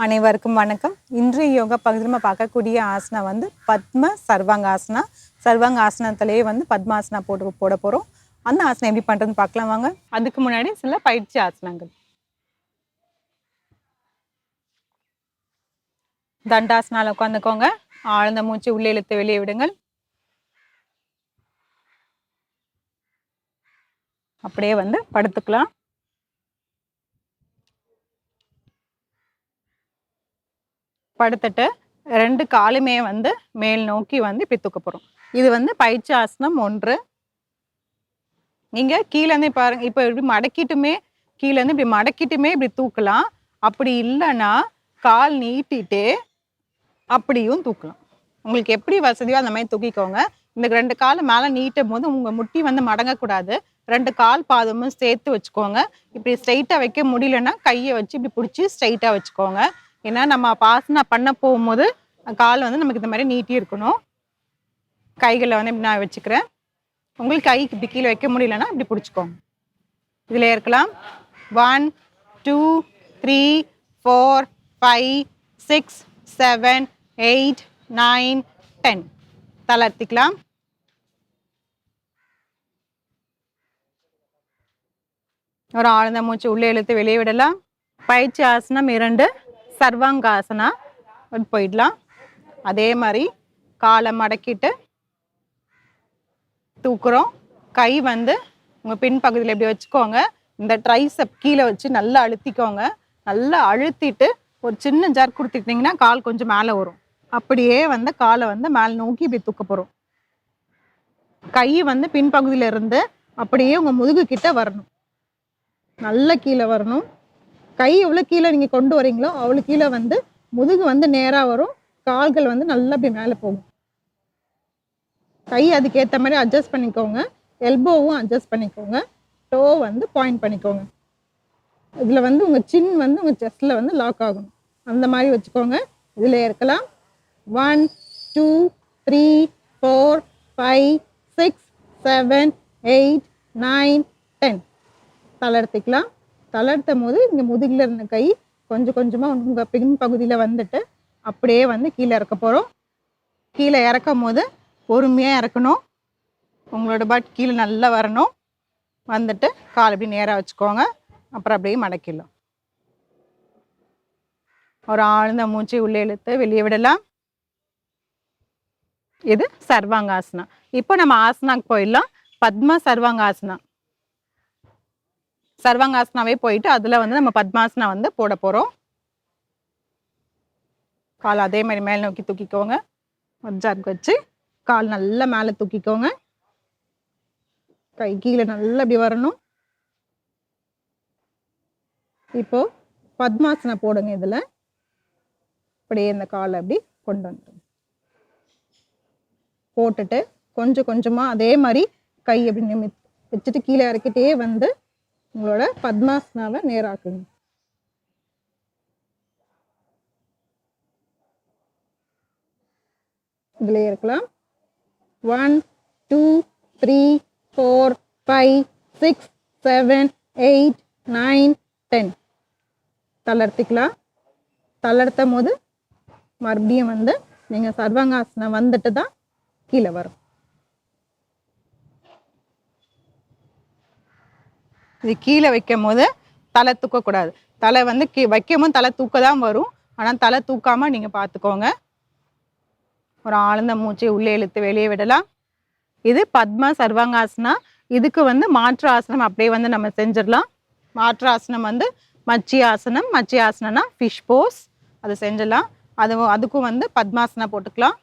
அனைவருக்கும் வணக்கம். இன்றைய யோகா பகுதியில் நம்ம பார்க்கக்கூடிய ஆசனா வந்து பத்ம சர்வாங்காசனா. சர்வாங்காசனத்திலேயே வந்து பத்மாசனா போட போகிறோம். அந்த ஆசனம் எப்படி பண்ணுறதுன்னு பார்க்கலாம் வாங்க. அதுக்கு முன்னாடி சில பயிற்சி ஆசனங்கள். தண்டாசனால உட்காந்துக்கோங்க. ஆழ்ந்த மூச்சு உள்ளே இழுத்து வெளியே விடுங்கள். அப்படியே வந்து படுத்துக்கலாம். படுத்துட்டு 2 காலுமே வந்து மேல் நோக்கி வந்து இப்படி தூக்க போகிறோம். இது வந்து பயிற்சி ஆசனம் 1. நீங்கள் கீழேருந்து பாருங்க, இப்போ இப்படி மடக்கிட்டுமே கீழேருந்து இப்படி மடக்கிட்டுமே இப்படி தூக்கலாம். அப்படி இல்லைன்னா கால் நீட்டிட்டு அப்படியும் தூக்கலாம். உங்களுக்கு எப்படி வசதியோ அந்த மாதிரி தூக்கிக்கோங்க. இந்த 2 காலை மேலே நீட்டும் போது உங்கள் முட்டி வந்து மடங்கக்கூடாது. 2 கால் பாதமும் சேர்த்து வச்சுக்கோங்க. இப்படி ஸ்ட்ரைட்டாக வைக்க முடியலன்னா கையை வச்சு இப்படி பிடிச்சி ஸ்ட்ரைட்டாக வச்சுக்கோங்க. ஏன்னா நம்ம ஆசனா பண்ண போகும்போது கால் வந்து நமக்கு இந்த மாதிரி நீட்டி இருக்கணும். கைகளை வந்து இப்படி நான் வச்சுக்கிறேன். உங்களுக்கு கை இப்படி கீழே வைக்க முடியலன்னா இப்படி பிடிச்சிக்கோங்க. இதில் இருக்கலாம். 1 2 3 4 5 6 7 8 9 10. தளர்த்திக்கலாம். ஒரு ஆழ்ந்த மூச்சு உள்ளே இழுத்து வெளியே விடலாம். பயிற்சி ஆசனம் 2 சர்வாங்காசனா போயிடலாம். அதே மாதிரி காலை மடக்கிட்டு தூக்குறோம். கை வந்து உங்கள் பின்பகுதியில் எப்படி வச்சுக்கோங்க. இந்த ட்ரைசெப் கீழே வச்சு நல்லா அழுத்திக்கோங்க. நல்லா அழுத்திட்டு ஒரு சின்ன ஜர்க் கொடுத்துக்கிட்டிங்கன்னா கால் கொஞ்சம் மேலே வரும். அப்படியே வந்து காலை வந்து மேலே நோக்கி இப்படி தூக்க போகிறோம். கை வந்து பின்பகுதியில இருந்து அப்படியே உங்கள் முதுகு கிட்ட வரணும். நல்லா கீழே வரணும். கை எவ்வளோ கீழே நீங்கள் கொண்டு வரீங்களோ அவ்வளோ கீழே வந்து முதுகு வந்து நேராக வரும். கால்கள் வந்து நல்லா அப்படி மேலே போகும். கை அதுக்கேற்ற மாதிரி அட்ஜஸ்ட் பண்ணிக்கோங்க. எல்போவும் அட்ஜஸ்ட் பண்ணிக்கோங்க. டோ வந்து பாயிண்ட் பண்ணிக்கோங்க. இதில் வந்து உங்கள் சின் வந்து உங்கள் செஸ்ட்டில் வந்து லாக் ஆகணும். அந்த மாதிரி வச்சுக்கோங்க. இதில் இருக்கலாம். 1 2 3 4 5 6 7 8 9 10. தளர்த்திக்கலாம். தளர்த்தும் போது இங்கே முதுகில் இருந்த கை கொஞ்சம் கொஞ்சமாக உங்கள் பின்பகுதியில் வந்துட்டு அப்படியே வந்து கீழே இறக்க போகிறோம். கீழே இறக்கும் போது பொறுமையாக இறக்கணும். உங்களோட பட் கீழே நல்லா வரணும். வந்துட்டு கால் அப்படி நேராக வச்சுக்கோங்க. அப்புறம் அப்படியே மடக்கிடலாம். ஒரு ஆழ்ந்த மூச்சு உள்ளே இழுத்து வெளியே விடலாம். இது சர்வாங்காசனா. இப்போ நம்ம ஆசனாக்கு போயிடலாம். பத்ம சர்வாங்காசனா. சர்வாங்காசனாவே போயிட்டு அதில் வந்து நம்ம பத்மாசனா வந்து போட போகிறோம். கால் அதே மாதிரி மேல் நோக்கி தூக்கிக்கோங்க. ஜர்க் வச்சு கால் நல்லா மேலே தூக்கிக்கோங்க. கை கீழே நல்லா அப்படி வரணும். இப்போ பத்மாசனா போடுங்க. இதில் அப்படியே இந்த காலை அப்படி கொண்டு வந்துடும். போட்டுட்டு கொஞ்சம் கொஞ்சமாக அதே மாதிரி கை அப்படி வச்சுட்டு கீழே இறக்கிட்டே வந்து உங்களோட பத்மாசனாவை நேராக்குங்க. இதில் இருக்கலாம். 1 2 3 4 5 6 7 8 9 10. தளர்த்திக்கலாம். தளர்த்தும் போது மறுபடியும் வந்து நீங்கள் சர்வாங்காசனம் வந்துட்டு தான் கீழே வரும். இது கீழே வைக்கும் போது தலை தூக்கக்கூடாது. தலை வந்து வைக்கும் போது தலை தூக்க தான் வரும். ஆனால் தலை தூக்காமல் நீங்கள் பார்த்துக்கோங்க. ஒரு ஆழ்ந்த மூச்சை உள்ளே இழுத்து வெளியே விடலாம். இது பத்ம சர்வாங்காசனா. இதுக்கு வந்து மாற்று ஆசனம் அப்படியே வந்து நம்ம செஞ்சிடலாம். மாற்று ஆசனம் வந்து மச்சி ஆசனம். மச்சி ஆசனம்னா ஃபிஷ் போஸ். அது செஞ்சிடலாம். அதுக்கும் வந்து பத்மாசனா போட்டுக்கலாம்.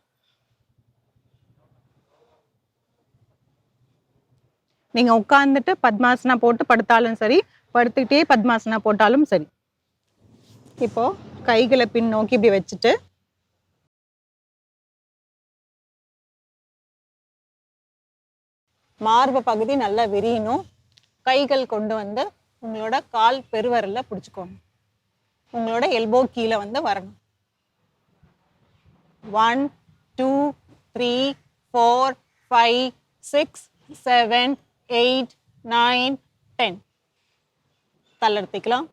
நீங்கள் உட்காந்துட்டு பத்மாசனா போட்டு படுத்தாலும் சரி, படுத்துக்கிட்டே பத்மாசனா போட்டாலும் சரி. இப்போ கைகளை பின் நோக்கி இப்படி வச்சுட்டு மார்பு பகுதி நல்லா விரியணும். கைகள் கொண்டு வந்து உங்களோட கால் பெருவரல்ல பிடிச்சிக்கோங்க. உங்களோட எல்போ கீழே வந்து வரணும். 1 2 3 4 5 6 7 8 9 10. தளர்த்திக்கலாம்.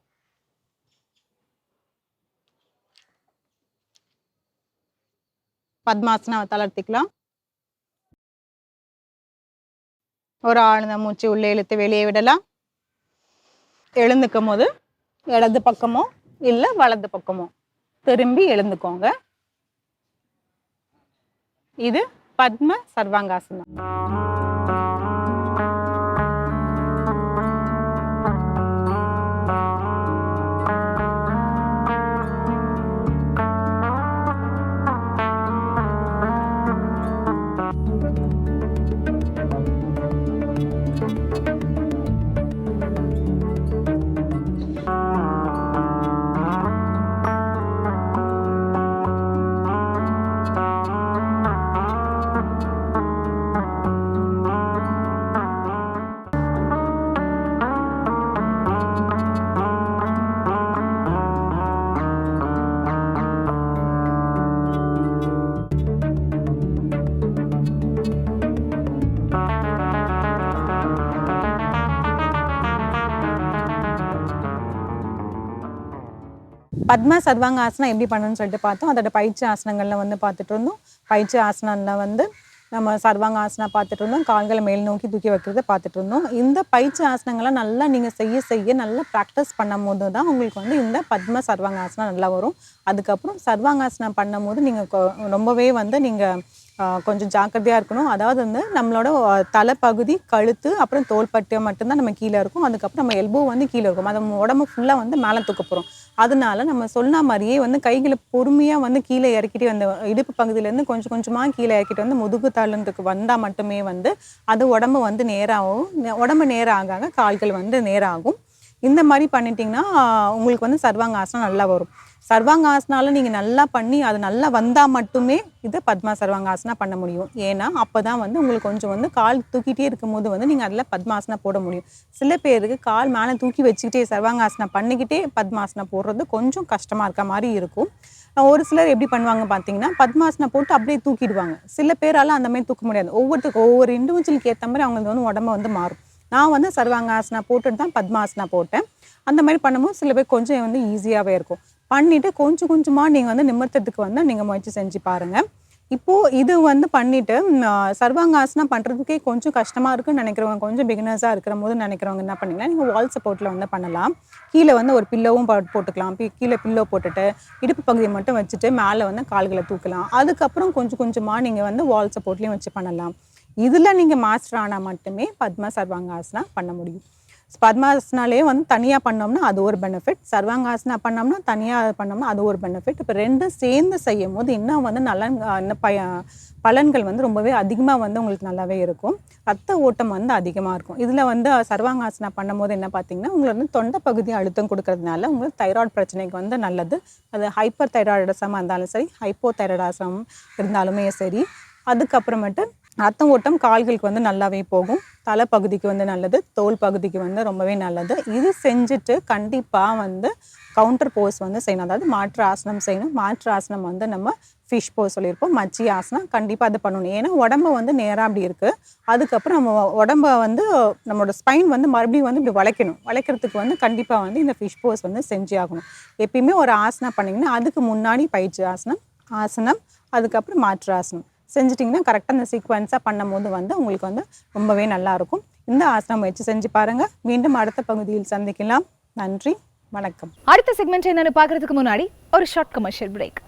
பத்மாசனாவை தளர்த்திக்கலாம். ஒரு ஆழ்ந்த மூச்சு உள்ளே இழுத்து வெளியே விடலாம். எழுந்துக்கும் போது இடது பக்கமோ இல்லை வலது பக்கமோ திரும்பி எழுந்துக்கோங்க. இது பத்ம சர்வாங்காசனம். பத்ம சர்வாங்காசனம் எப்படி பண்ணணும்னு சொல்லிட்டு பார்த்தோம். அதோட பயிற்சி ஆசனங்களில் வந்து பார்த்துட்டு இருந்தோம். பயிற்சி ஆசனங்களில் வந்து நம்ம சர்வாங்காசனா பார்த்துட்டு இருந்தோம். கால்களை மேல் நோக்கி தூக்கி வைக்கிறத பார்த்துட்டு இருந்தோம். இந்த பயிற்சி ஆசனங்கள்லாம் நல்லா நீங்கள் செய்ய நல்லா ப்ராக்டிஸ் பண்ணும் போது தான் உங்களுக்கு வந்து இந்த பத்ம சர்வாங்காசனம் நல்லா வரும். அதுக்கப்புறம் சர்வாங்காசனம் பண்ணும் போது நீங்கள் ரொம்பவே வந்து நீங்கள் கொஞ்சம் ஜாக்கிரதையாக இருக்கணும். அதாவது வந்து நம்மளோட தலைப்பகுதி, கழுத்து, அப்புறம் தோள்பட்டை மட்டும்தான் நம்ம கீழே இருக்கும். அதுக்கப்புறம் நம்ம எல்போ வந்து கீழே இருக்கும். அதை உடம்பு ஃபுல்லாக வந்து மேலே தூக்க போகிறோம். அதனால நம்ம சொன்ன மாதிரியே வந்து கைகளை பொறுமையாக வந்து கீழே இறக்கிட்டு அந்த இடுப்பு பகுதியிலேருந்து கொஞ்சம் கொஞ்சமாக கீழே இறக்கிட்டு வந்து முதுகு தள்ளுறதுக்கு வந்தால் மட்டுமே வந்து அது உடம்பு வந்து நேராகும். உடம்பு நேரம் ஆக கால்கள் வந்து நேராகும். இந்த மாதிரி பண்ணிட்டீங்கன்னா உங்களுக்கு வந்து சர்வாங்காசனம் நல்லா வரும். சர்வாங்காசனால நீங்கள் நல்லா பண்ணி அது நல்லா வந்தால் மட்டுமே இது பத்மா சர்வாங்காசனா பண்ண முடியும். ஏன்னா அப்போ தான் வந்து உங்களுக்கு கொஞ்சம் வந்து கால் தூக்கிட்டே இருக்கும்போது வந்து நீங்கள் அதில் பத்மாசனா போட முடியும். சில பேருக்கு கால் மேலே தூக்கி வச்சுக்கிட்டே சர்வாங்காசனா பண்ணிக்கிட்டே பத்மாசனா போடுறது கொஞ்சம் கஷ்டமாக இருக்க மாதிரி இருக்கும். ஒரு சிலர் எப்படி பண்ணுவாங்க பார்த்தீங்கன்னா, பத்மாசனா போட்டு அப்படியே தூக்கிடுவாங்க. சில பேரால் அந்த மாதிரி தூக்க முடியாது. ஒவ்வொரு இண்டிவிஜுவலுக்கு ஏற்ற மாதிரி அவங்களுக்கு வந்து உடம்பு வந்து மாறும். நான் வந்து சர்வாங்காசனா போட்டுட்டு தான் பத்மாசனா போட்டேன். அந்த மாதிரி பண்ணும்போது சில பேர் கொஞ்சம் வந்து ஈஸியாகவே இருக்கும். பண்ணிவிட்டு கொஞ்சம் கொஞ்சமாக நீங்கள் வந்து நிமிர்த்தத்துக்கு வந்து நீங்கள் முயற்சி செஞ்சு பாருங்கள். இப்போது இது வந்து பண்ணிவிட்டு சர்வாங்காசனா பண்ணுறதுக்கே கொஞ்சம் கஷ்டமாக இருக்குன்னு நினைக்கிறவங்க, கொஞ்சம் பிகினர்ஸாக இருக்கிற போது நினைக்கிறவங்க என்ன பண்ணிங்கன்னா, நீங்கள் வால் சப்போர்ட்டில் வந்து பண்ணலாம். கீழே வந்து ஒரு பில்லோவும் போட்டுக்கலாம். கீழே பில்லோ போட்டுட்டு இடுப்பு பகுதியை மட்டும் வச்சுட்டு மேலே வந்து கால்களை தூக்கலாம். அதுக்கப்புறம் கொஞ்சம் கொஞ்சமாக நீங்கள் வந்து வால் சப்போர்ட்லேயும் வச்சு பண்ணலாம். இதில் நீங்கள் மாஸ்டர் ஆனால் மட்டுமே பத்ம சர்வாங்காசனா பண்ண முடியும். பத்மாசனாலே வந்து தனியாக பண்ணோம்னா அது ஒரு பெனிஃபிட், சர்வாங்காசனா பண்ணோம்னா தனியாக பண்ணோம்னா அது ஒரு பெனிஃபிட். இப்போ ரெண்டும் சேர்ந்து செய்யும் போது இன்னும் வந்து பலன்கள் வந்து ரொம்பவே அதிகமாக வந்து உங்களுக்கு நல்லாவே இருக்கும். ரத்த ஓட்டம் வந்து அதிகமாக இருக்கும். இதில் வந்து சர்வாங்காசனா பண்ணும் போது என்ன பார்த்தீங்கன்னா, உங்களுக்கு வந்து தொண்டை பகுதி அழுத்தம் கொடுக்கறதுனால உங்களுக்கு தைராய்டு பிரச்சனைக்கு வந்து நல்லது. அது ஹைப்பர் தைராய்டிசமாக இருந்தாலும் சரி, ஹைப்போ தைராய்டிசம் இருந்தாலுமே சரி. அதுக்கப்புறமேட்டு ரத்த ஓட்டம் கால்களுக்கு வந்து நல்லாவே போகும். தலைப்பகுதிக்கு வந்து நல்லது, தோல் பகுதிக்கு வந்து ரொம்பவே நல்லது. இது செஞ்சுட்டு கண்டிப்பாக வந்து கவுண்டர் போஸ் வந்து செய்யணும். அதாவது மாற்று ஆசனம் செய்யணும். மாற்று ஆசனம் வந்து நம்ம ஃபிஷ் போஸ் சொல்லியிருப்போம். மச்சி ஆசனம் கண்டிப்பாக அது பண்ணணும். ஏன்னா உடம்பு வந்து நேராக அப்படி இருக்குது. அதுக்கப்புறம் நம்ம உடம்பை வந்து நம்மளோட ஸ்பைன் வந்து மறுபடியும் வந்து இப்படி வளைக்கணும். வளைக்கிறதுக்கு வந்து கண்டிப்பாக வந்து இந்த ஃபிஷ் போஸ் வந்து செஞ்சே ஆகணும். எப்பயுமே ஒரு ஆசனம் பண்ணிங்கன்னா அதுக்கு முன்னாடி பயிற்சி ஆசனம் அதுக்கப்புறம் மாற்று ஆசனம் செஞ்சிட்டிங்கன்னா கரெக்டாக அந்த சீக்வன்ஸாக பண்ணும் போது வந்து உங்களுக்கு வந்து ரொம்பவே நல்லாயிருக்கும். இந்த ஆசனம் முயற்சி செஞ்சு பாருங்கள். மீண்டும் அடுத்த பகுதியில் சந்திக்கலாம். நன்றி, வணக்கம். அடுத்த செக்மெண்ட் என்னன்னு பார்க்கறதுக்கு முன்னாடி ஒரு ஷார்ட் கமர்ஷியல் பிரேக்.